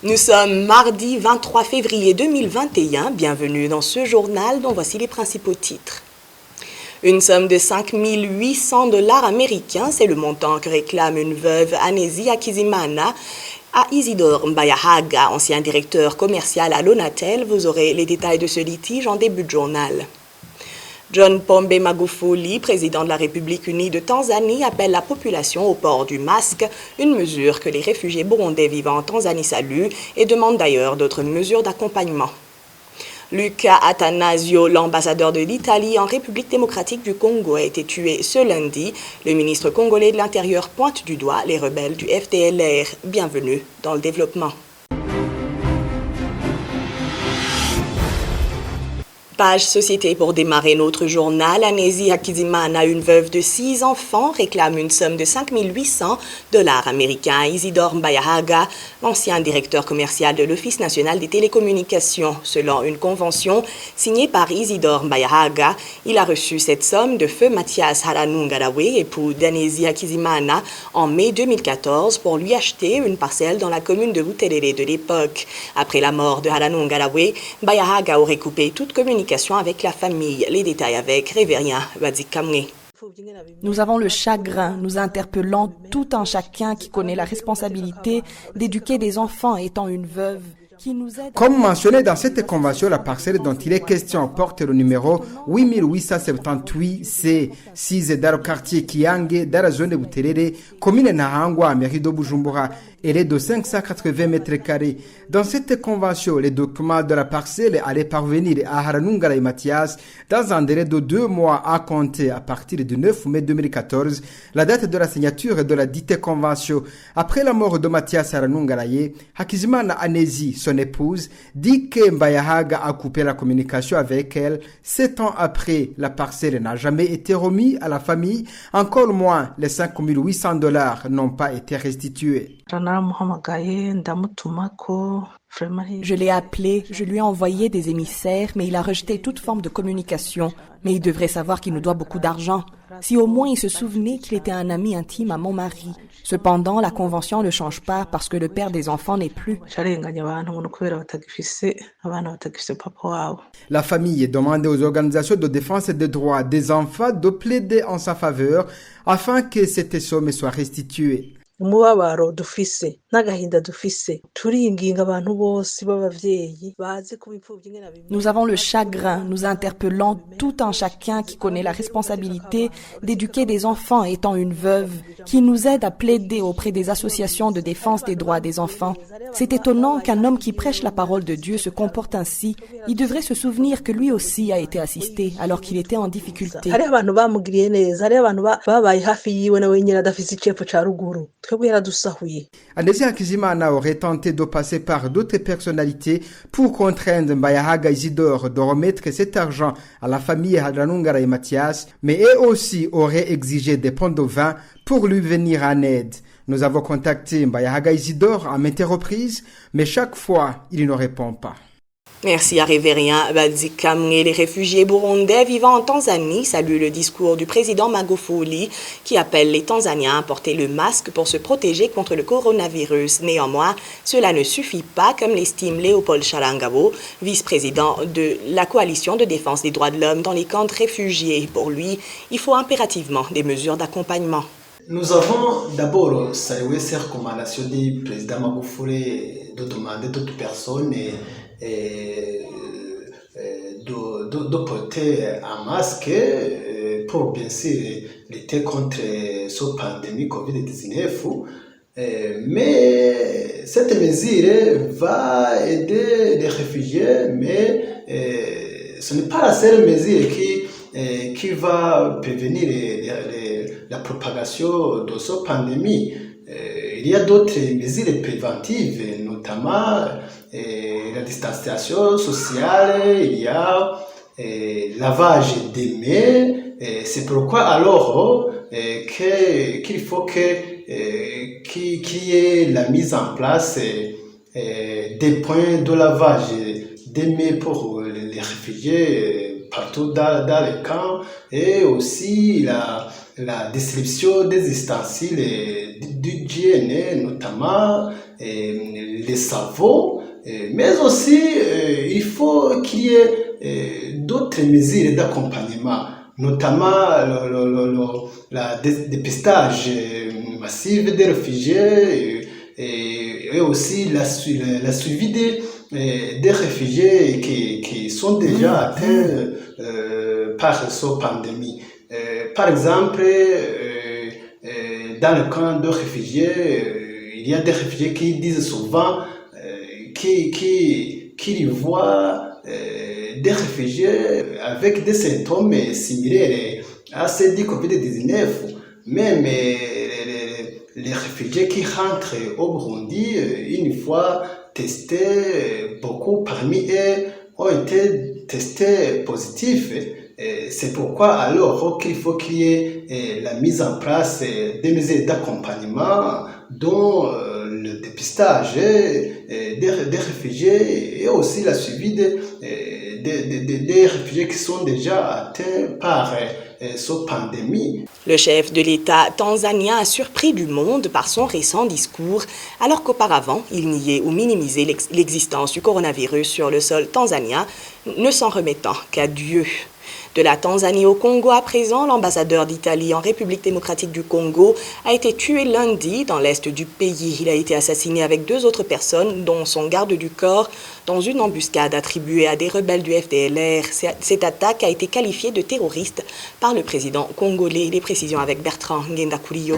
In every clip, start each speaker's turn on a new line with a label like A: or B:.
A: Nous sommes mardi 23 février 2021. Bienvenue dans ce journal dont voici les principaux titres. Une somme de 5 800 $ américains, c'est le montant que réclame une veuve Anesi Hakizimana à Isidore Mbayahaga, ancien directeur commercial à Lonatel. Vous aurez les détails de ce litige en début de journal. John Pombe Magufuli, président de la République unie de Tanzanie, appelle la population au port du masque, une mesure que les réfugiés burundais vivant en Tanzanie saluent et demande d'ailleurs d'autres mesures d'accompagnement. Luca Attanasio, l'ambassadeur de l'Italie en République démocratique du Congo, a été tué ce lundi. Le ministre congolais de l'Intérieur pointe du doigt les rebelles du FDLR. Bienvenue dans le développement. Page Société pour démarrer notre journal. Anesi Hakizimana, une veuve de 6 enfants, réclame une somme de 5 800 $ américains à Isidore Mbayahaga, l'ancien directeur commercial de l'Office national des télécommunications. Selon une convention signée par Isidore Mbayahaga, il a reçu cette somme de feu Mathias Haranungarawe, époux d'Anesi Hakizimana, en mai 2014 pour lui acheter une parcelle dans la commune de Buterere de l'époque. Après la mort de Haranungarawe, Mbayahaga aurait coupé toute communication avec la famille. Les détails avec Révérien Badzikamwe.
B: Nous avons le chagrin, nous interpellons tout un chacun qui connaît la responsabilité d'éduquer des enfants étant une veuve.
C: Comme mentionné dans cette convention, la parcelle dont il est question porte le numéro 8878C, 6 dans le quartier Kiange, dans la zone de Buterere, commune Nahangwa, mairie de Bujumbura. Elle est de 580 mètres carrés. Dans cette convention, les documents de la parcelle allaient parvenir à Haranungara et Mathias dans un délai de 2 mois à compter à partir du 9 mai 2014, la date de la signature de la dite convention. Après la mort de Mathias Haranungaraye, Hakizimana Anesi, son épouse, dit que Mbayahaga a coupé la communication avec elle. 7 ans après, la parcelle n'a jamais été remise à la famille. Encore moins, les 5 800 $ n'ont pas été restitués.
B: Je l'ai appelé, je lui ai envoyé des émissaires, mais il a rejeté toute forme de communication. Mais il devrait savoir qu'il nous doit beaucoup d'argent. Si au moins il se souvenait qu'il était un ami intime à mon mari. Cependant, la convention ne change pas parce que le père des enfants n'est plus.
C: La famille demande aux organisations de défense des droits des enfants de plaider en sa faveur afin que cette somme soit restituée.
B: Nous avons le chagrin, nous interpellons tout un chacun qui connaît la responsabilité d'éduquer des enfants étant une veuve, qui nous aide à plaider auprès des associations de défense des droits des enfants. C'est étonnant qu'un homme qui prêche la parole de Dieu se comporte ainsi. Il devrait se souvenir que lui aussi a été assisté alors qu'il était en difficulté.
C: Anesi Hakizimana aurait tenté de passer par d'autres personnalités pour contraindre Mbayahaga Isidore de remettre cet argent à la famille Haranungara et Mathias, mais eux aussi auraient exigé des pots de vin pour lui venir en aide. Nous avons contacté Mbayahaga Isidore à maintes reprises, mais chaque fois, il ne répond pas.
A: Merci à Révérien Badzikamwe. Les réfugiés burundais vivant en Tanzanie saluent le discours du président Magufuli qui appelle les Tanzaniens à porter le masque pour se protéger contre le coronavirus. Néanmoins, cela ne suffit pas, comme l'estime Léopold Shalangabo, vice-président de la coalition de défense des droits de l'homme dans les camps de réfugiés. Pour lui, il faut impérativement des mesures d'accompagnement.
D: Nous avons d'abord salué ces recommandations du président Magufuli de demander à d'autres personnes de porter un masque pour bien sûr lutter contre cette pandémie Covid-19. Mais cette mesure va aider les réfugiés, mais ce n'est pas la seule mesure qui va prévenir la propagation de cette pandémie. Il y a d'autres mesures préventives, notamment la distanciation sociale, il y a lavage des mains. C'est pourquoi alors qu'il faut qu'il y ait la mise en place des points de lavage des mains pour les réfugiés partout dans les camps, et aussi la distribution des ustensiles d'hygiène, notamment les savons, mais aussi il faut qu'il y ait d'autres mesures d'accompagnement, notamment le dépistage massif des réfugiés et aussi la suivi des réfugiés qui sont déjà atteints par cette pandémie. Par exemple, dans le camp de réfugiés, il y a des réfugiés qui disent souvent qu'ils voient des réfugiés avec des symptômes similaires à ceux du Covid-19. Même les réfugiés qui rentrent au Burundi, une fois testés, beaucoup parmi eux ont été testés positifs. C'est pourquoi alors qu'il faut qu'il y ait la mise en place des mesures d'accompagnement dont le dépistage des réfugiés et aussi la suivi des réfugiés qui sont déjà atteints par cette pandémie.
A: Le chef de l'État tanzanien a surpris du monde par son récent discours, alors qu'auparavant, il niait ou minimisait l'existence du coronavirus sur le sol tanzanien, ne s'en remettant qu'à Dieu. De la Tanzanie au Congo à présent, l'ambassadeur d'Italie en République démocratique du Congo a été tué lundi dans l'est du pays. Il a été assassiné avec 2 autres personnes, dont son garde du corps, dans une embuscade attribuée à des rebelles du FDLR. Cette attaque a été qualifiée de terroriste par le président congolais. Les précisions avec Bertrand Ngendakuliyo.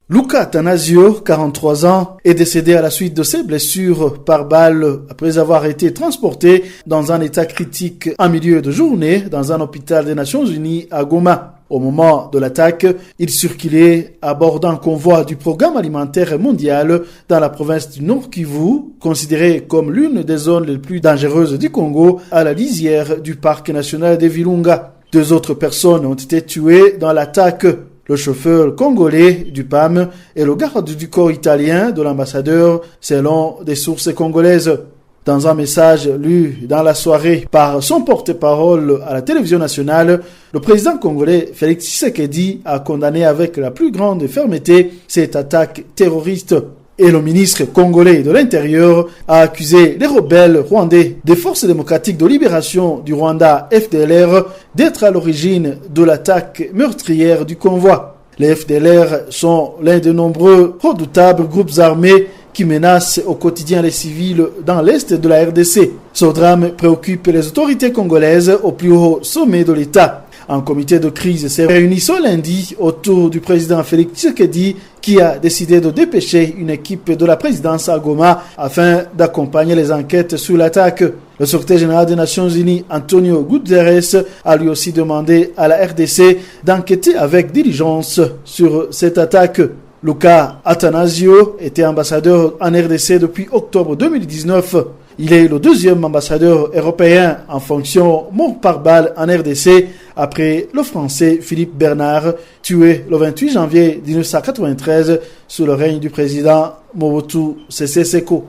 E: Luca Atanasio, 43 ans, est décédé à la suite de ses blessures par balle après avoir été transporté dans un état critique en milieu de journée dans un hôpital des Nations Unies à Goma. Au moment de l'attaque, il circulait à bord d'un convoi du Programme alimentaire mondial dans la province du Nord Kivu, considérée comme l'une des zones les plus dangereuses du Congo à la lisière du parc national des Virunga. 2 autres personnes ont été tuées dans l'attaque. Le chauffeur congolais du PAM et le garde du corps italien de l'ambassadeur, selon des sources congolaises. Dans un message lu dans la soirée par son porte-parole à la télévision nationale, le président congolais Félix Tshisekedi a condamné avec la plus grande fermeté cette attaque terroriste. Et le ministre congolais de l'Intérieur a accusé les rebelles rwandais des forces démocratiques de libération du Rwanda FDLR d'être à l'origine de l'attaque meurtrière du convoi. Les FDLR sont l'un des nombreux redoutables groupes armés qui menacent au quotidien les civils dans l'est de la RDC. Ce drame préoccupe les autorités congolaises au plus haut sommet de l'État. Un comité de crise s'est réuni ce lundi autour du président Félix Tshisekedi qui a décidé de dépêcher une équipe de la présidence à Goma afin d'accompagner les enquêtes sur l'attaque. Le secrétaire général des Nations Unies, Antonio Guterres, a lui aussi demandé à la RDC d'enquêter avec diligence sur cette attaque. Luca Atanasio était ambassadeur en RDC depuis octobre 2019. Il est le 2e ambassadeur européen en fonction mort par balle en RDC après le français Philippe Bernard, tué le 28 janvier 1993 sous le règne du président Mobutu Sese Seko.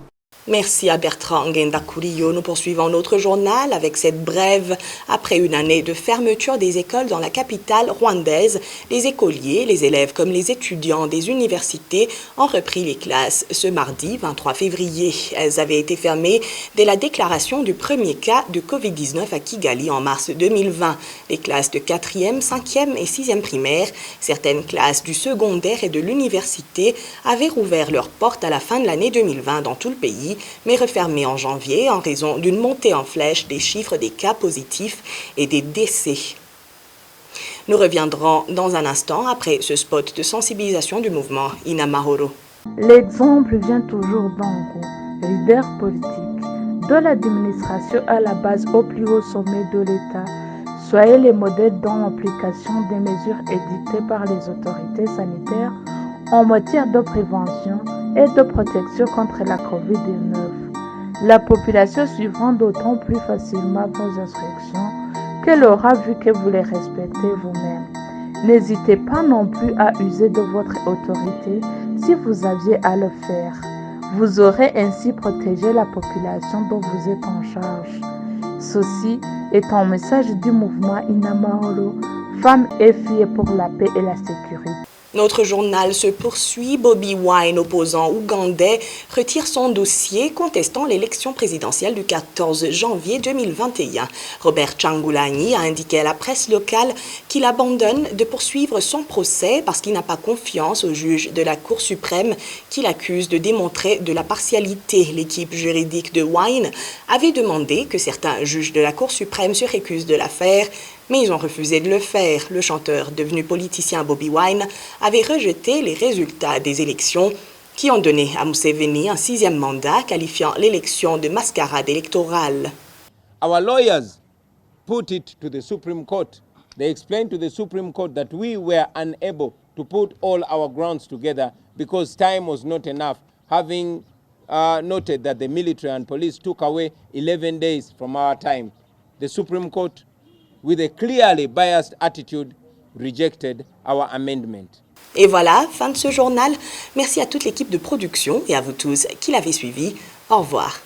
A: Merci à Bertrand Ngendakuliyo. Nous poursuivons notre journal avec cette brève. Après une année de fermeture des écoles dans la capitale rwandaise, les écoliers, les élèves comme les étudiants des universités ont repris les classes ce mardi 23 février. Elles avaient été fermées dès la déclaration du premier cas de Covid-19 à Kigali en mars 2020. Les classes de 4e, 5e et 6e primaire, certaines classes du secondaire et de l'université avaient rouvert leurs portes à la fin de l'année 2020 dans tout le pays, mais refermé en janvier en raison d'une montée en flèche des chiffres des cas positifs et des décès. Nous reviendrons dans un instant après ce spot de sensibilisation du mouvement Inamahoro.
F: L'exemple vient toujours d'Ango, leader politique, de l'administration à la base au plus haut sommet de l'État. Soyez les modèles dans l'application des mesures édictées par les autorités sanitaires en matière de prévention et de protection contre la COVID-19. La population suivra d'autant plus facilement vos instructions qu'elle aura vu que vous les respectez vous-même. N'hésitez pas non plus à user de votre autorité si vous aviez à le faire. Vous aurez ainsi protégé la population dont vous êtes en charge. Ceci est un message du mouvement Inamahoro, femmes et filles pour la paix et la sécurité.
A: Notre journal se poursuit. Bobi Wine, opposant ougandais, retire son dossier contestant l'élection présidentielle du 14 janvier 2021. Robert Changulanyi a indiqué à la presse locale qu'il abandonne de poursuivre son procès parce qu'il n'a pas confiance au juge de la Cour suprême qu'il accuse de démontrer de la partialité. L'équipe juridique de Wine avait demandé que certains juges de la Cour suprême se récusent de l'affaire, mais ils ont refusé de le faire. Le chanteur devenu politicien Bobi Wine avait rejeté les résultats des élections qui ont donné à Museveni un 6e mandat, qualifiant l'élection de mascarade électorale.
G: Our lawyers put it to the Supreme Court. They explained to the Supreme Court that we were unable to put all our grounds together because time was not enough, having noted that the military and police took away 11 days from our time. The Supreme Court, with a clearly biased attitude, rejected our amendment.
A: Et voilà, fin de ce journal. Merci à toute l'équipe de production et à vous tous qui l'avez suivi. Au revoir.